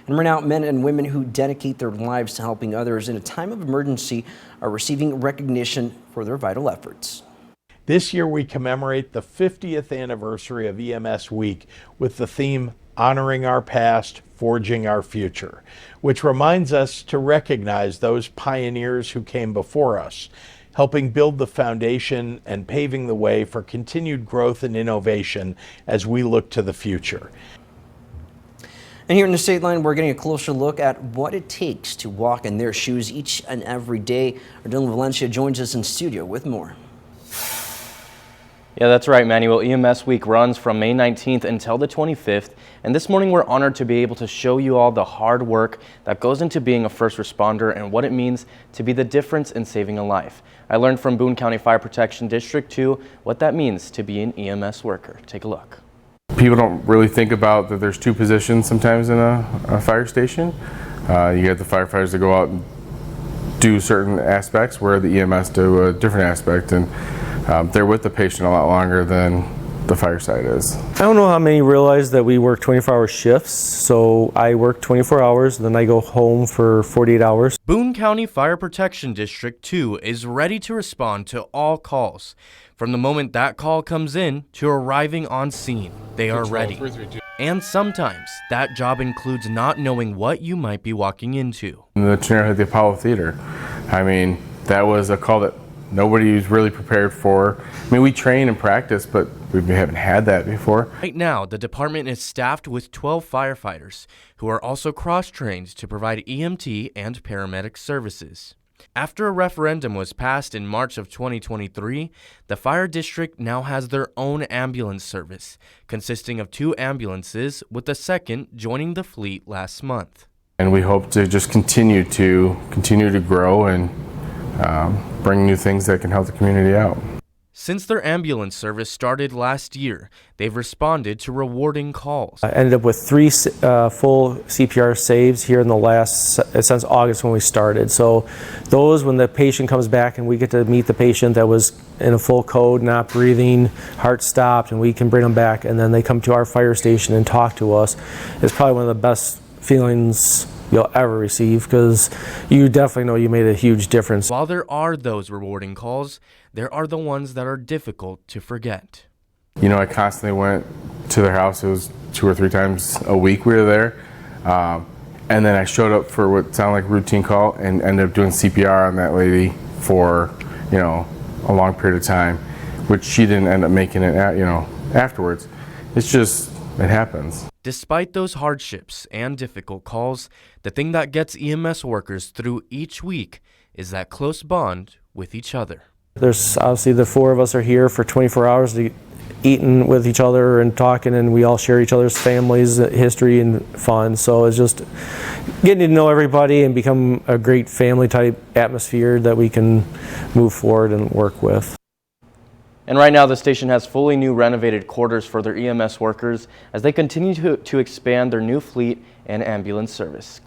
And renowned men and women who dedicate their lives to helping others in a time of emergency are receiving recognition for their vital efforts. This year we commemorate the 50th anniversary of EMS Week with the theme Honoring Our Past, Forging Our Future, which reminds us to recognize those pioneers who came before us, helping build the foundation and paving the way for continued growth and innovation as we look to the future. And here in the State Line, we're getting a closer look at what it takes to walk in their shoes each and every day. Dylan Valencia joins us in studio with more. Yeah, that's right, Manuel. EMS Week runs from May 19th until the 25th, and this morning we're honored to be able to show you all the hard work that goes into being a first responder and what it means to be the difference in saving a life. I learned from Boone County Fire Protection District 2 what that means to be an EMS worker. Take a look. People don't really think about that there's two positions sometimes in a fire station. You get the firefighters that go out and do certain aspects where the EMS do a different aspect, and they're with the patient a lot longer than the fire side is. I don't know how many realize that we work 24-hour shifts, so I work 24 hours, then I go home for 48 hours. Boone County Fire Protection District 2 is ready to respond to all calls. From the moment that call comes in to arriving on scene, they are ready. And sometimes that job includes not knowing what you might be walking into. The tornado hit the Apollo Theater. I mean, that was a call that nobody was really prepared for. I mean, we train and practice, but we haven't had that before. Right now, the department is staffed with 12 firefighters who are also cross-trained to provide EMT and paramedic services. After a referendum was passed in March of 2023, the fire district now has their own ambulance service, consisting of 2 ambulances, with the second joining the fleet last month. And we hope to just continue to grow and bring new things that can help the community out. Since their ambulance service started last year, they've responded to rewarding calls. I ended up with 3 full CPR saves here in the last, since August when we started. So those, when the patient comes back and we get to meet the patient that was in a full code, not breathing, heart stopped, and we can bring them back, and then they come to our fire station and talk to us, it's probably one of the best feelings you'll ever receive, because you definitely know you made a huge difference. While there are those rewarding calls, there are the ones that are difficult to forget. You know, I constantly went to their house. It was 2 or 3 times a week we were there. And then I showed up for what sounded like a routine call and ended up doing CPR on that lady for, you know, a long period of time, which she didn't end up making it, afterwards. It's just, it happens. Despite those hardships and difficult calls, the thing that gets EMS workers through each week is that close bond with each other. There's obviously the 4 of us are here for 24 hours eating with each other and talking, and we all share each other's families, history, and fun. So it's just getting to know everybody and become a great family type atmosphere that we can move forward and work with. And right now the station has fully new renovated quarters for their EMS workers as they continue to expand their new fleet and ambulance service.